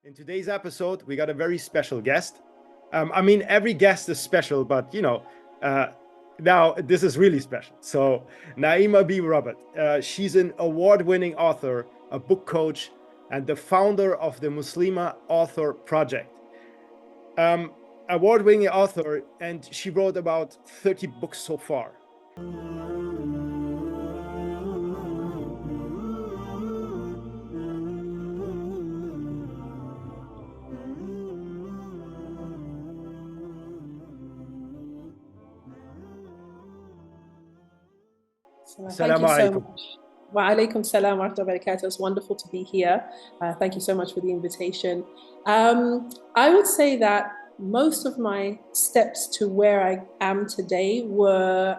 In today's episode, we got a very special guest. I mean, every guest is special, but now this is really special. So, Naima B. Robert, she's an award-winning author, a book coach, and the founder of the Muslima Author Project. Award-winning author, and she wrote about 30 books so far. Thank you so much. Wa alaikum salam wa rahmatullahi wa barakatuh. It's wonderful to be here. Thank you so much for the invitation. I would say that most of my steps to where I am today were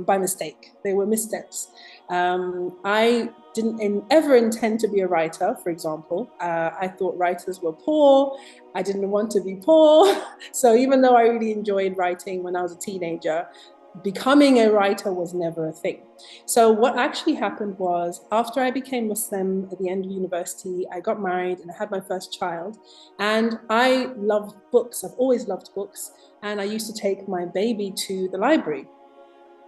by mistake. They were missteps. I didn't ever intend to be a writer, for example. I thought writers were poor. I didn't want to be poor. So even though I really enjoyed writing when I was a teenager, becoming a writer was never a thing. So what actually happened was, after I became Muslim at the end of university, I got married and I had my first child. And I loved books. I've always loved books. And I used to take my baby to the library.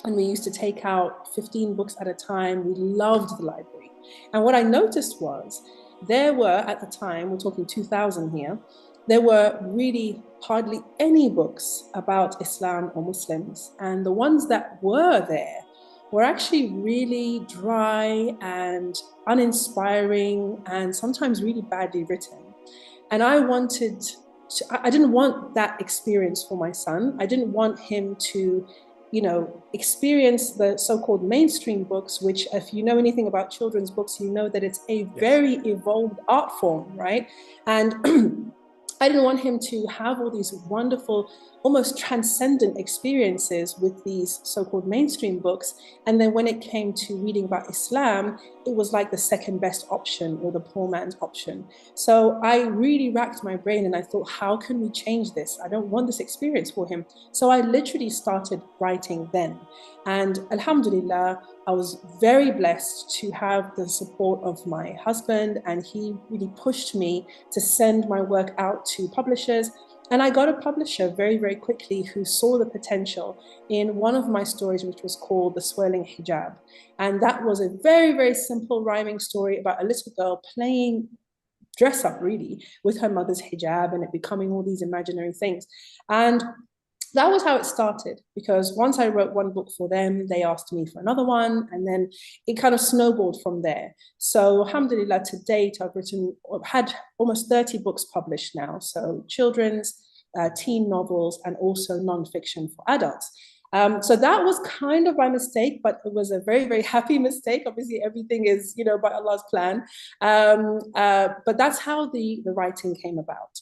And we used to take out 15 books at a time. We loved the library. And what I noticed was, there were, at the time, we're talking 2000 here, there were really hardly any books about Islam or Muslims. And the ones that were there were actually really dry and uninspiring and sometimes really badly written. And I didn't want that experience for my son. I didn't want him to, experience the so-called mainstream books, which, if you know anything about children's books, you know that it's a very evolved art form, right? And I didn't want him to have all these wonderful, almost transcendent experiences with these so-called mainstream books. And then when it came to reading about Islam, it was like the second best option or the poor man's option. So I really racked my brain and I thought, how can we change this? I don't want this experience for him. So I literally started writing then. And alhamdulillah, I was very blessed to have the support of my husband, and he really pushed me to send my work out to publishers. And I got a publisher very, very quickly who saw the potential in one of my stories, which was called The Swirling Hijaab. And that was a very, very simple rhyming story about a little girl playing dress up, really, with her mother's hijab and it becoming all these imaginary things. And that was how it started, because once I wrote one book for them, they asked me for another one, and then it kind of snowballed from there. So alhamdulillah, to date, I've had almost 30 books published now. So children's, teen novels, and also nonfiction for adults. So that was kind of by mistake, but it was a very, very happy mistake. Obviously, everything is, by Allah's plan. But that's how the writing came about.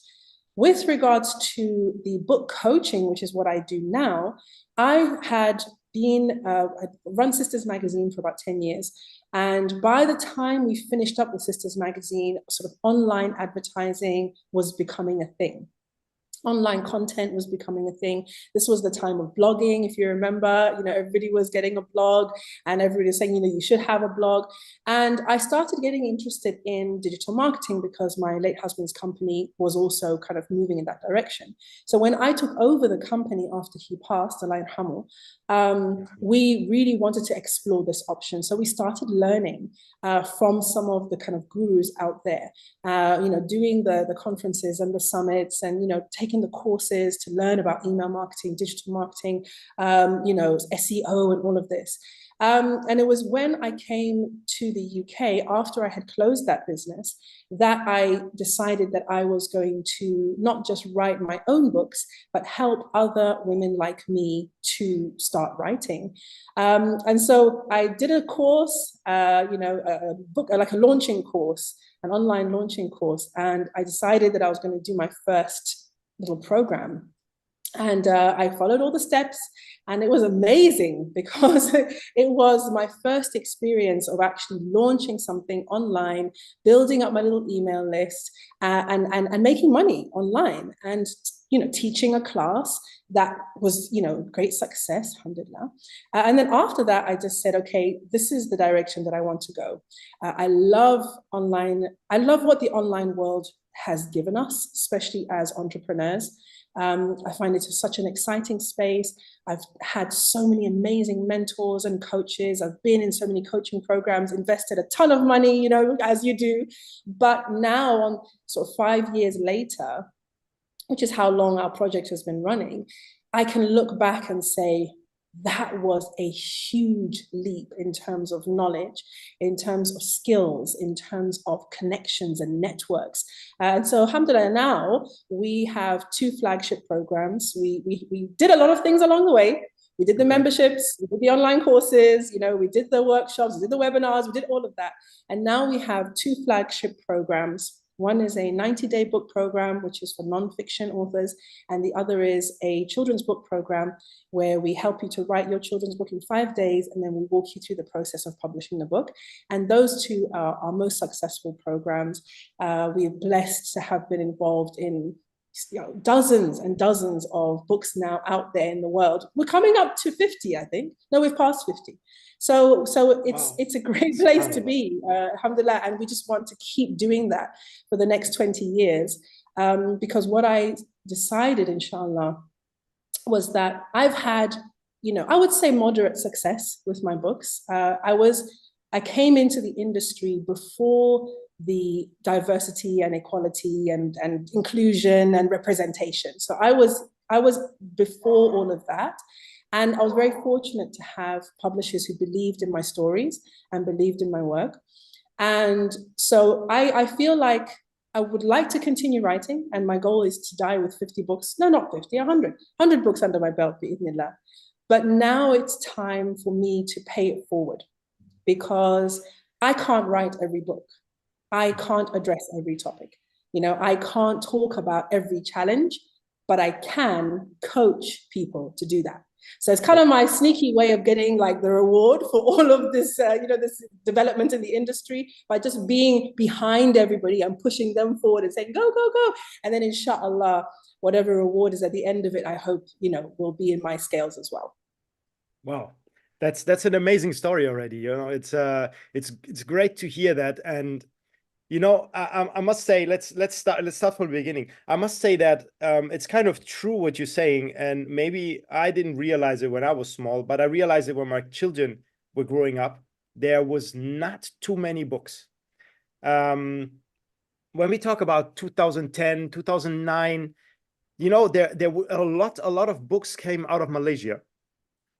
With regards to the book coaching, which is what I do now, I had run Sisters Magazine for about 10 years. And by the time we finished up with Sisters Magazine, sort of online advertising was becoming a thing. Online content was becoming a thing. This was the time of blogging. If you remember, everybody was getting a blog and everybody was saying, you should have a blog. And I started getting interested in digital marketing because my late husband's company was also kind of moving in that direction. So when I took over the company after he passed, Allah yarhamu, we really wanted to explore this option. So we started learning from some of the kind of gurus out there, doing the conferences and the summits and, taking the courses to learn about email marketing, digital marketing, SEO and all of this. And it was when I came to the UK after I had closed that business that I decided that I was going to not just write my own books, but help other women like me to start writing. And so I did a course, a book, like a launching course, an online launching course. And I decided that I was going to do my first little program. And I followed all the steps, and it was amazing because it was my first experience of actually launching something online, building up my little email list, and making money online, and teaching a class that was great success, alhamdulillah. And then after that, I just said, okay, this is the direction that I want to go. I love online. I love what the online world has given us, especially as entrepreneurs. I find it such an exciting space. I've had so many amazing mentors and coaches. I've been in so many coaching programs, invested a ton of money, you know, as you do. But now, on sort of 5 years later, which is how long our project has been running, I can look back and say, that was a huge leap in terms of knowledge, in terms of skills, in terms of connections and networks. And so, alhamdulillah, now we have 2 flagship programs. We did a lot of things along the way. We did the memberships, we did the online courses, you know, we did the workshops, we did the webinars, we did all of that. And now we have 2 flagship programs. One is a 90-day book program, which is for non-fiction authors, and the other is a children's book program where we help you to write your children's book in 5 days, and then we walk you through the process of publishing the book. And those 2 are our most successful programs. We are blessed to have been involved in dozens and dozens of books now out there in the world. We're coming up to 50, I think. No, we've passed 50. So it's a great place to be, alhamdulillah, and we just want to keep doing that for the next 20 years. Because what I decided, inshallah, was that I've had, you know, I would say moderate success with my books. I came into the industry before the diversity and equality and inclusion and representation. So I was before all of that. And I was very fortunate to have publishers who believed in my stories and believed in my work. And so I feel like I would like to continue writing, and my goal is to die with 50 books. No, not 50, 100 books under my belt, bi'idhnillah. But now it's time for me to pay it forward, because I can't write every book. I can't address every topic. You know, I can't talk about every challenge, but I can coach people to do that. So it's kind of my sneaky way of getting like the reward for all of this, you know, this development in the industry, by just being behind everybody and pushing them forward and saying, go, go, go. And then inshallah, whatever reward is at the end of it, I hope, you know, will be in my scales as well. Wow. That's an amazing story already. You know, it's great to hear that. And you know, I must say, let's start from the beginning. I must say that it's kind of true what you're saying, and maybe I didn't realize it when I was small, but I realized it when my children were growing up. There was not too many books. When we talk about 2010, 2009, you know, there were a lot of books came out of Malaysia.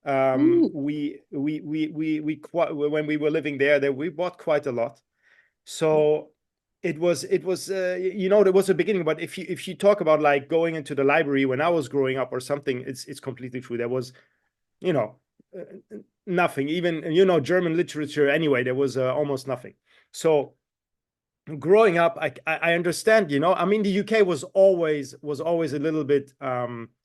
When we were living there, we bought quite a lot. So it was you know, there was a beginning. But if you talk about like going into the library when I was growing up or something, it's completely true. There was, you know, nothing. Even, you know, German literature anyway, there was almost nothing. So growing up, I understand, you know, I mean, the UK was always a little bit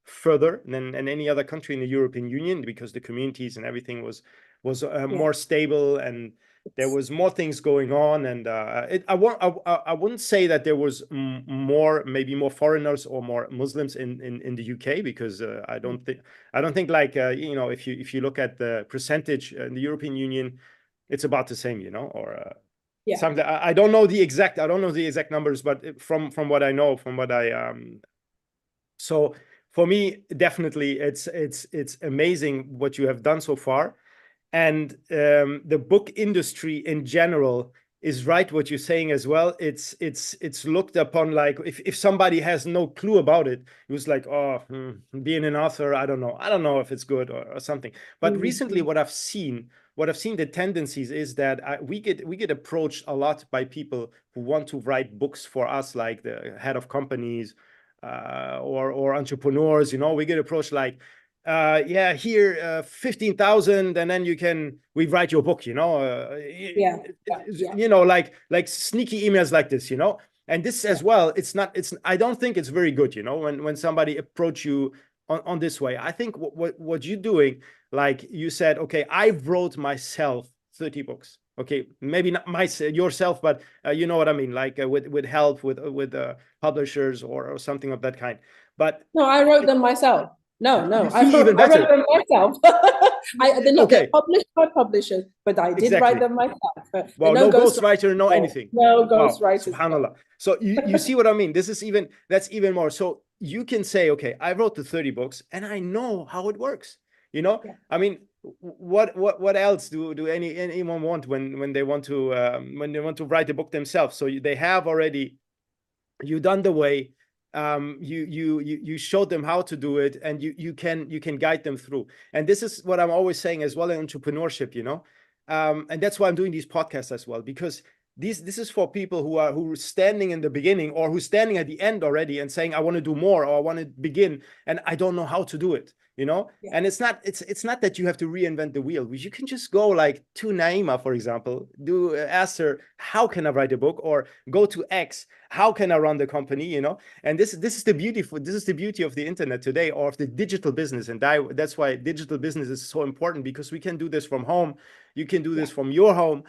further than any other country in the European Union, because the communities and everything was more stable, and there was more things going on. And I wouldn't say that there was maybe more foreigners or more Muslims in the UK, because I don't think like you know, if you look at the percentage in the European Union, it's about the same, you know, or something. I don't know the exact numbers, but from what I know, so for me, definitely it's amazing what you have done so far. And the book industry in general is right what you're saying as well. It's looked upon like, if somebody has no clue about it, it was like, oh, being an author, I don't know if it's good or something. But recently, what I've seen the tendencies is that we get approached a lot by people who want to write books for us, like the head of companies or entrepreneurs. You know, we get approached like, yeah, here 15,000, and then we write your book, you know. You know, like sneaky emails like this, you know. And this as well, I don't think it's very good, you know, when somebody approach you on this way. I think what you're doing, like you said, okay, I wrote myself 30 books. Okay, maybe not yourself, but you know what I mean, like with help with publishers or something of that kind. But no, I wrote them myself. No. You feel even I wrote better. them myself. They're published by publishers, but I did write them myself. Wow, no ghostwriter, no anything. No Wow, ghostwriters. subhanallah. So you see what I mean? That's even more. So you can say, okay, I wrote the 30 books and I know how it works. You know, yeah. I mean, what else do anyone want when they want to write a book themselves? So they have already, you done the way. You showed them how to do it, and you can guide them through. And this is what I'm always saying as well in entrepreneurship, you know. And that's why I'm doing these podcasts as well, because this is for people who are standing in the beginning, or who's standing at the end already and saying, I want to do more, or I want to begin and I don't know how to do it, you know. Yeah. And it's not that you have to reinvent the wheel. You can just go like to Naima, for example, ask her, how can I write a book? Or go to X, how can I run the company, you know. And this is the beauty of the internet today, or of the digital business. And that's why digital business is so important, because we can do this from home. You can do this from your home.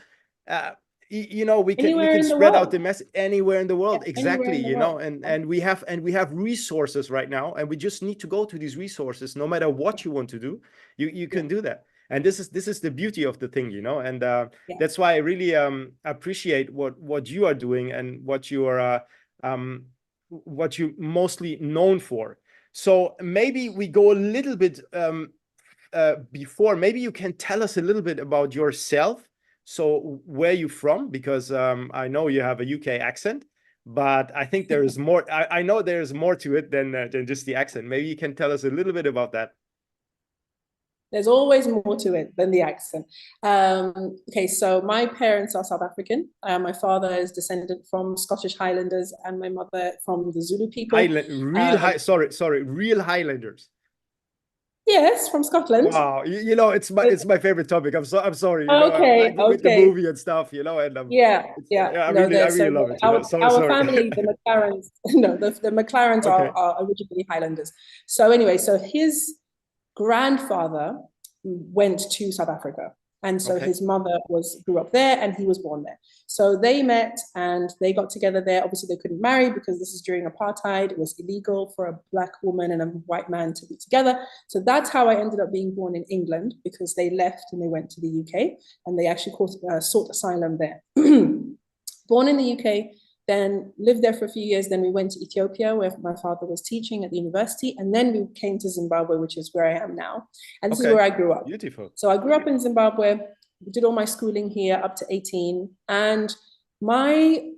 You know, we can spread out the message anywhere in the world. Yeah, exactly, you know. And we have resources right now, and we just need to go to these resources. No matter what you want to do, you can do that. And this is the beauty of the thing, you know. And that's why I really appreciate what you are doing, and what you are mostly known for. So maybe we go a little bit before. Maybe you can tell us a little bit about yourself. So where are you from? Because I know you have a UK accent, but I think there is more. I know there's more to it than just the accent. Maybe you can tell us a little bit about that. There's always more to it than the accent. Okay, so my parents are South African. My father is descendant from Scottish Highlanders, and my mother from the Zulu people. Real Highlanders. Yes, from Scotland. Wow, you know, it's my favorite topic. I'm sorry. You know, okay, with the movie and stuff, you know, and I really love it. Our family, the McLarens, the McLarens are originally Highlanders. So anyway, so his grandfather went to South Africa. And so his mother grew up there, and he was born there. So they met and they got together there. Obviously, they couldn't marry because this is during apartheid. It was illegal for a black woman and a white man to be together. So that's how I ended up being born in England, because they left and they went to the UK, and they actually sought asylum there. Born in the UK, then lived there for a few years. Then we went to Ethiopia, where my father was teaching at the university. And then we came to Zimbabwe, which is where I am now. And this is where I grew up. Beautiful. So I grew up in Zimbabwe, did all my schooling here up to 18. And my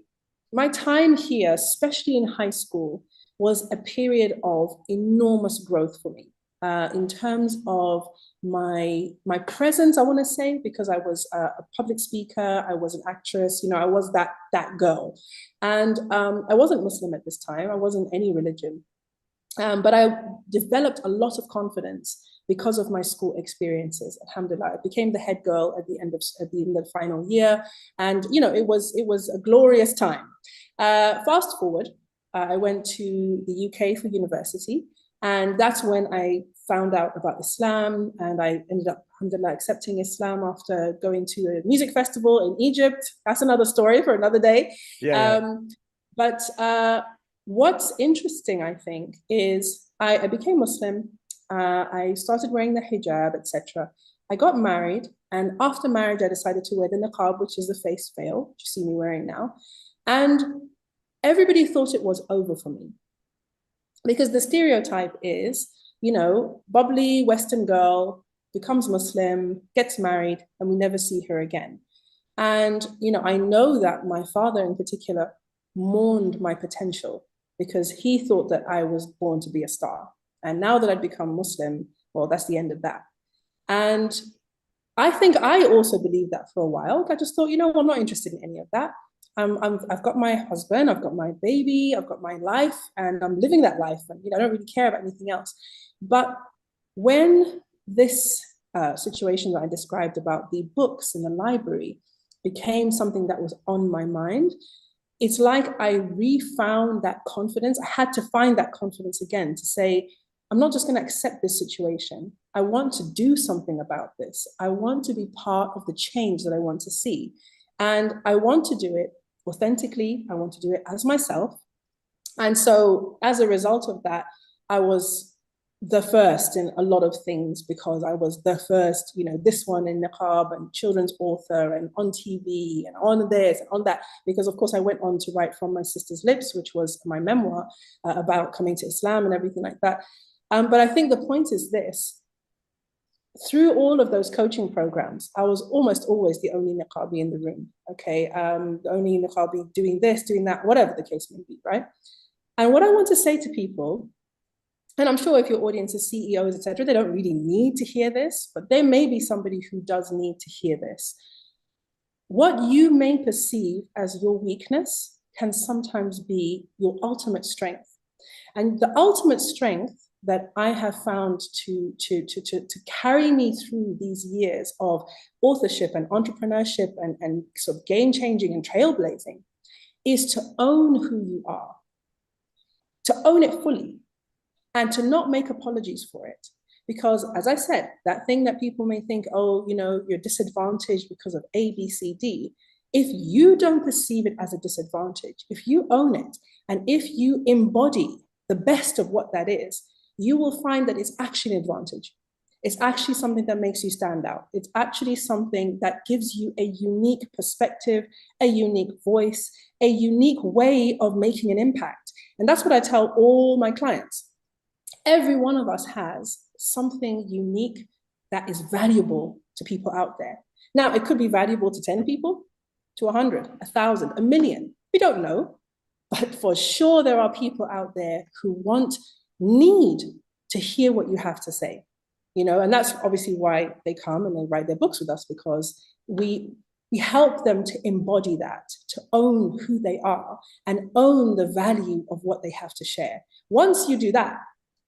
time here, especially in high school, was a period of enormous growth for me. In terms of my presence, I want to say, because I was a public speaker, I was an actress, you know, I was that girl. And I wasn't Muslim at this time, I wasn't any religion. But I developed a lot of confidence because of my school experiences. Alhamdulillah, I became the head girl at the end of the final year. And, you know, it was a glorious time. Fast forward, I went to the UK for university. And that's when I found out about Islam, and I ended up, alhamdulillah, accepting Islam after going to a music festival in Egypt. That's another story for another day. But what's interesting, I think, is I became Muslim. I started wearing the hijab, etc. I got married, and after marriage, I decided to wear the niqab, which is the face veil, which you see me wearing now. And everybody thought it was over for me. Because the stereotype is, you know, bubbly Western girl becomes Muslim, gets married, and we never see her again. And, you know, I know that my father in particular mourned my potential, because he thought that I was born to be a star. And now that I'd become Muslim, well, that's the end of that. And I think I also believed that for a while. I just thought, you know, I'm not interested in any of that. I've got my husband, I've got my baby, I've got my life, and I'm living that life. And, you know, I don't really care about anything else. But when this situation that I described about the books in the library became something that was on my mind, it's like I refound that confidence. I had to find that confidence again to say, I'm not just going to accept this situation. I want to do something about this. I want to be part of the change that I want to see. And I want to do it authentically. I want to do it as myself. And so as a result of that, I was the first in a lot of things because I was the first, this one in niqab and children's author and on TV and on this and on that, because of course I went on to write From My Sister's Lips, which was my memoir about coming to Islam and everything like that. But I think the point is this: through all of those coaching programs, I was almost always the only niqabi in the room, okay? The only niqabi doing this, doing that, whatever the case may be, right? And what I want to say to people, and I'm sure if your audience is CEOs, etc., they don't really need to hear this, but there may be somebody who does need to hear this. What you may perceive as your weakness can sometimes be your ultimate strength. And the ultimate strength that I have found to carry me through these years of authorship and entrepreneurship and sort of game-changing and trailblazing is to own who you are, to own it fully, and to not make apologies for it. Because as I said, that thing that people may think, oh, you're disadvantaged because of A, B, C, D. If you don't perceive it as a disadvantage, if you own it, and if you embody the best of what that is, you will find that it's actually an advantage. It's actually something that makes you stand out. It's actually something that gives you a unique perspective, a unique voice, a unique way of making an impact. And that's what I tell all my clients. Every one of us has something unique that is valuable to people out there. Now, it could be valuable to 10 people, to 100, 1,000, 1,000,000. We don't know. But for sure, there are people out there who need to hear what you have to say. And that's obviously why they come and they write their books with us, because we help them to embody that, to own who they are and own the value of what they have to share. Once you do that,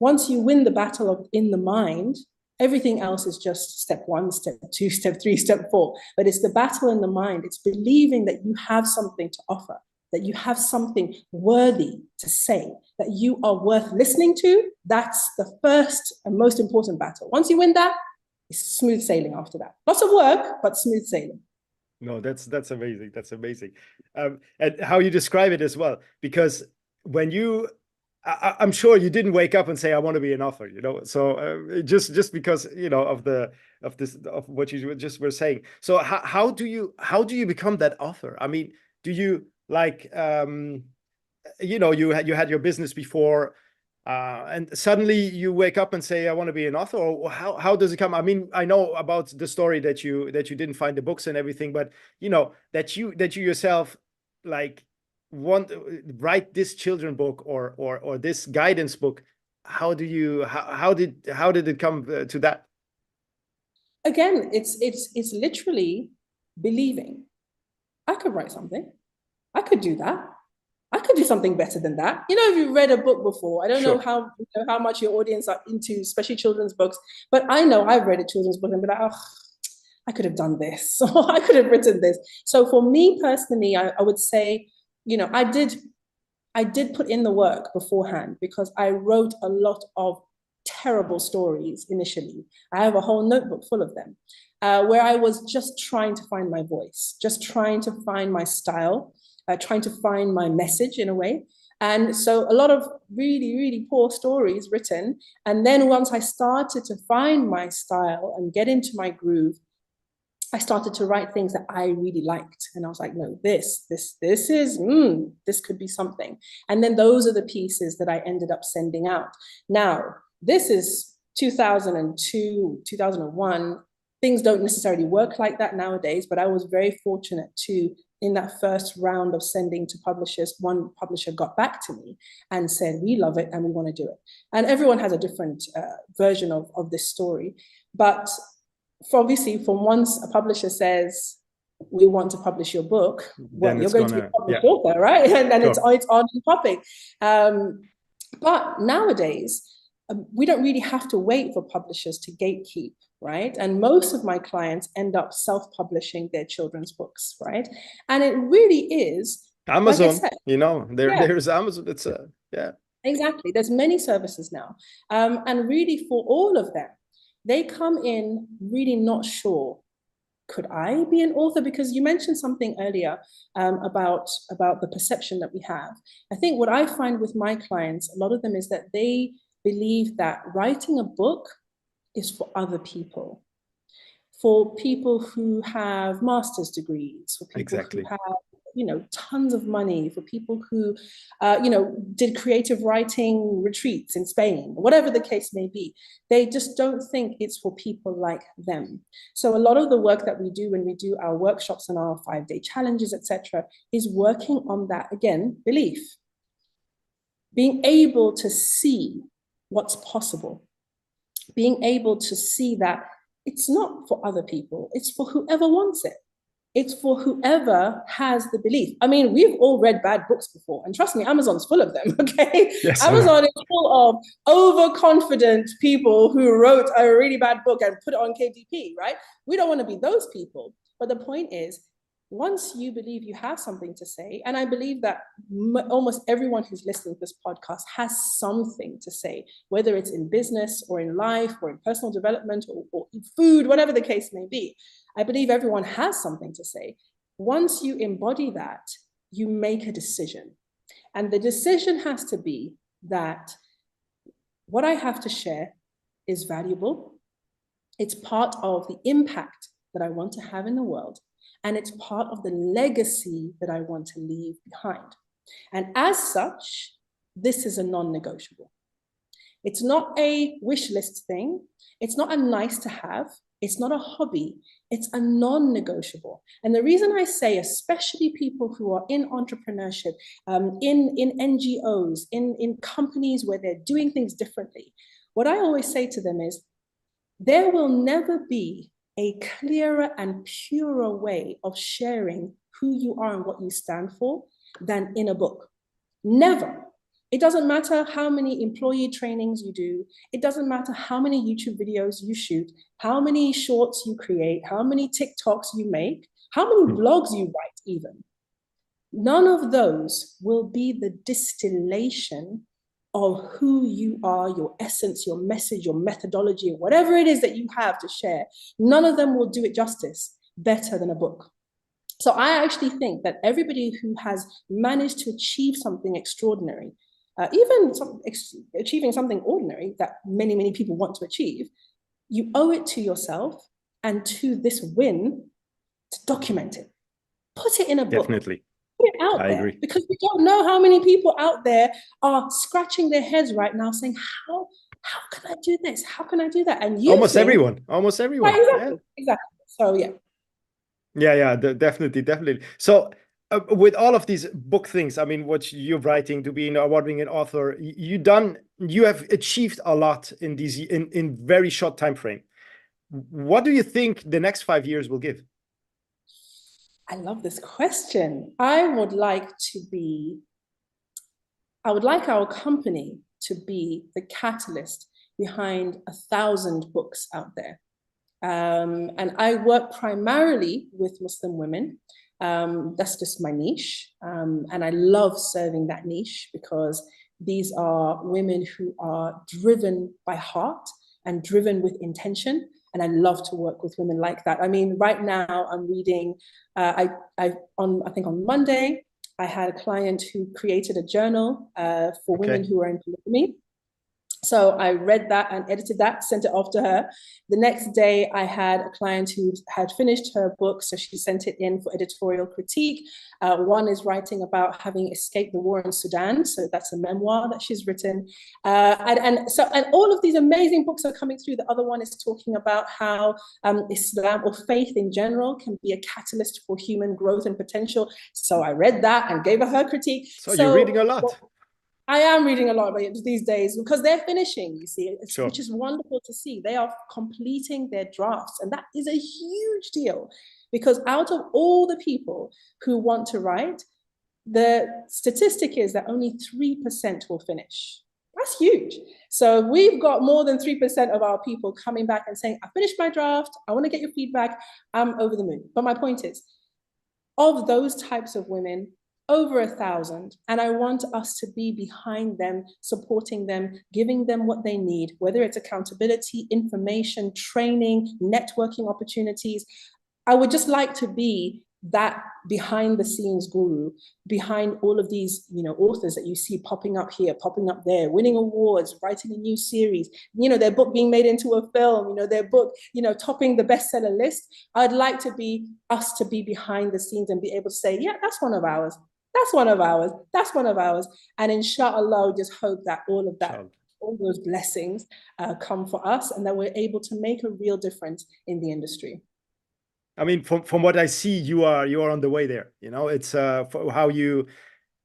once you win the battle in the mind, everything else is just step 1, step 2, step 3, step 4. But it's the battle in the mind. It's believing that you have something to offer, that you have something worthy to say, that you are worth listening to. That's the first and most important battle. Once you win that, it's smooth sailing after that. Lots of work, but smooth sailing. No, that's amazing. That's amazing. And how you describe it as well, because when I'm sure you didn't wake up and say, I want to be an author, so just because, of what you just were saying. So how do you become that author? I mean, do you like, you had your business before, and suddenly you wake up and say, I want to be an author, or how does it come? I mean, I know about the story that you didn't find the books and everything, but that you yourself like write this children book or this guidance book. How did it come to that? Again, it's literally believing I could write something. I could do that. I could do something better than that. If you've read a book before, I don't know how much your audience are into, especially children's books, but I know I've read a children's book and be like, oh, I could have done this, or I could have written this. So for me personally, I would say, I did put in the work beforehand, because I wrote a lot of terrible stories initially. I have a whole notebook full of them, where I was just trying to find my voice, just trying to find my style, trying to find my message in a way. And so a lot of really, really poor stories written. And then once I started to find my style and get into my groove, I started to write things that I really liked. And I was like, no, this could be something. And then those are the pieces that I ended up sending out. Now, this is 2002, 2001. Things don't necessarily work like that nowadays, but I was very fortunate to, in that first round of sending to publishers, one publisher got back to me and said, we love it and we want to do it. And everyone has a different version of this story. But obviously, from once a publisher says, we want to publish your book, well, you're going to be a published author, right? And it's on and popping. But nowadays, we don't really have to wait for publishers to gatekeep, right? And most of my clients end up self-publishing their children's books, right? And it really is Amazon, like said, there's Amazon. It's exactly. There's many services now, and really for all of them, they come in really not sure. Could I be an author? Because you mentioned something earlier about the perception that we have. I think what I find with my clients, a lot of them, is that they believe that writing a book is for other people, for people who have master's degrees, for people who have, tons of money, for people who, did creative writing retreats in Spain, whatever the case may be. They just don't think it's for people like them. So a lot of the work that we do when we do our workshops and our 5-day challenges, etc., is working on that, again, belief. Being able to see what's possible. Being able to see that it's not for other people, it's for whoever wants it. It's for whoever has the belief. I mean, we've all read bad books before, and trust me, Amazon's full of them, okay? Yes, Amazon is full of overconfident people who wrote a really bad book and put it on KDP, right? We don't want to be those people. But the point is, once you believe you have something to say, and I believe that almost everyone who's listening to this podcast has something to say, whether it's in business or in life or in personal development or in food, whatever the case may be, I believe everyone has something to say. Once you embody that, you make a decision. And the decision has to be that what I have to share is valuable. It's part of the impact that I want to have in the world. And it's part of the legacy that I want to leave behind. And as such, this is a non-negotiable. It's not a wish list thing. It's not a nice to have. It's not a hobby. It's a non-negotiable. And the reason I say, especially people who are in entrepreneurship, in NGOs, in companies where they're doing things differently, what I always say to them is, there will never be a clearer and purer way of sharing who you are and what you stand for than in a book. Never. It doesn't matter how many employee trainings you do. It doesn't matter how many YouTube videos you shoot, how many shorts you create, how many TikToks you make, how many blogs you write even. None of those will be the distillation of who you are, your essence, your message, your methodology, whatever it is that you have to share. None of them will do it justice better than a book. So I actually think that everybody who has managed to achieve something extraordinary, achieving something ordinary that many, many people want to achieve, you owe it to yourself and to this win to document it. Put it in a book. Definitely. Put it out there. Agree. Because we don't know how many people out there are scratching their heads right now saying, how can I do this? How can I do that? And you almost everyone. Right, exactly. So yeah, definitely. So with all of these book things, I mean, what you're writing, to be an award-winning author, you have achieved a lot in these in very short time frame. What do you think the next 5 years will give? I love this question. I would like our company to be the catalyst behind 1,000 books out there. And I work primarily with Muslim women. That's just my niche. And I love serving that niche because these are women who are driven by heart and driven with intention. And I love to work with women like that. I mean, right now I'm reading, I think on Monday, I had a client who created a journal for women who are in polygamy. So I read that and edited that, sent it off to her. The next day, I had a client who had finished her book, so she sent it in for editorial critique. One is writing about having escaped the war in Sudan, so that's a memoir that she's written. And all of these amazing books are coming through. The other one is talking about how Islam or faith in general can be a catalyst for human growth and potential. So I read that and gave her critique. So you're reading a lot. I am reading a lot about it these days because they're finishing, you see, which is wonderful to see. They are completing their drafts, and that is a huge deal because out of all the people who want to write, the statistic is that only 3% will finish. That's huge. So we've got more than 3% of our people coming back and saying, I finished my draft, I want to get your feedback, I'm over the moon. But my point is, of those types of women, over 1,000, and I want us to be behind them, supporting them, giving them what they need, whether it's accountability, information, training, networking opportunities. I would just like to be that behind the scenes guru, behind all of these, authors that you see popping up here, popping up there, winning awards, writing a new series, their book being made into a film, their book, topping the bestseller list. I'd like to be us to be behind the scenes and be able to say, yeah, that's one of ours. That's one of ours. That's one of ours. And inshallah, we just hope that all of that, all those blessings come for us, and that we're able to make a real difference in the industry. I mean, from what I see, you are on the way there. It's how you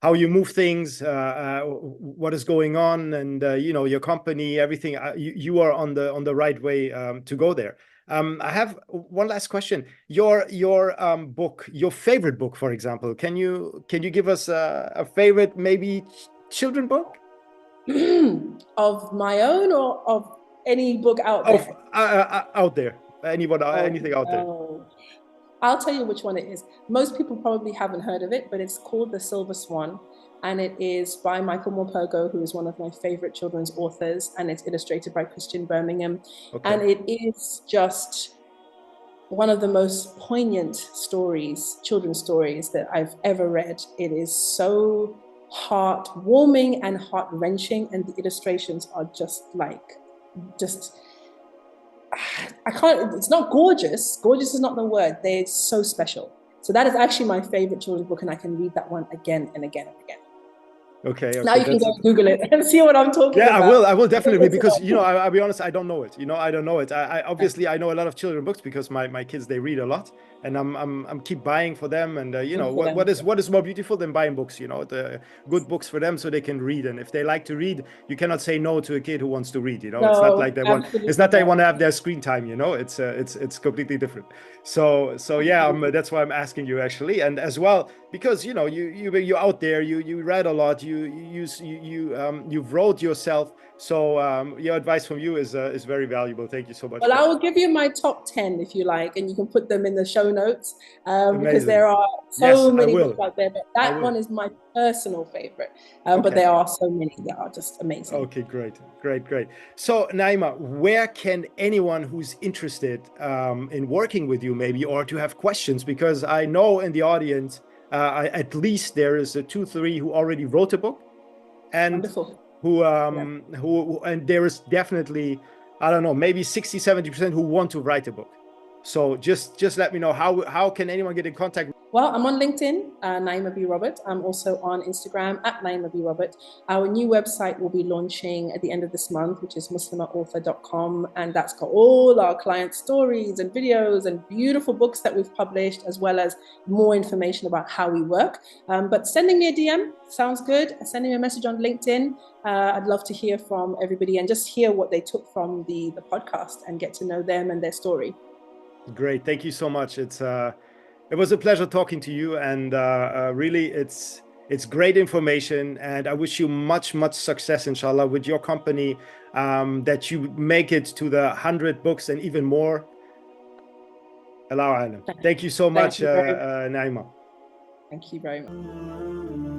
move things, what is going on, and your company, everything. You are on the right way to go there. I have one last question. Your book, your favorite book, for example. Can you give us a favorite, maybe children book? Of my own, or of any book out there? Out there. Anything out there. I'll tell you which one it is. Most people probably haven't heard of it, but it's called The Silver Swan, and it is by Michael Morpurgo, who is one of my favorite children's authors, and it's illustrated by Christian Birmingham. Okay. And it is just one of the most poignant stories, children's stories, that I've ever read. It is so heartwarming and heart-wrenching, and the illustrations are I can't, it's not gorgeous. Gorgeous is not the word. They're so special. So that is actually my favorite children's book, and I can read that one again and again and again. Okay. Now you can go Google it and see what I'm talking about. Yeah, I will definitely, because I'll be honest, I don't know it. I don't know it. I obviously I know a lot of children's books because my kids, they read a lot, and I'm keep buying for them. And what is more beautiful than buying books? The good books for them so they can read. And if they like to read, you cannot say no to a kid who wants to read. It's not like they want. It's not they want to have their screen time. It's completely different. So yeah, that's why I'm asking you, actually, and as well because you're out there. You read a lot. You've wrote yourself, so your advice from you is very valuable. Thank you so much. Well, I will give you my top 10 if you like, and you can put them in the show notes, because there are so many books out there, but that one is my personal favorite. But there are so many that are just amazing. Okay, great. So Naima, where can anyone who's interested in working with you, maybe, or to have questions, because I know in the audience at least there is 2-3 who already wrote a book, and wonderful. who and there is definitely, I don't know, maybe 60-70% who want to write a book. So just let me know, how can anyone get in contact? Well, I'm on LinkedIn, Naima B. Robert. I'm also on Instagram at Naima B. Robert. Our new website will be launching at the end of this month, which is muslimaauthor.com. And that's got all our client stories and videos and beautiful books that we've published, as well as more information about how we work. But sending me a DM sounds good. Sending me a message on LinkedIn. I'd love to hear from everybody and just hear what they took from the podcast and get to know them and their story. Great. Thank you so much. It was a pleasure talking to you, and really it's great information, and I wish you much success, inshallah, with your company, that you make it to the 100 books and even more. Allahu Alam. Thank you so much, Naima. Thank you very much.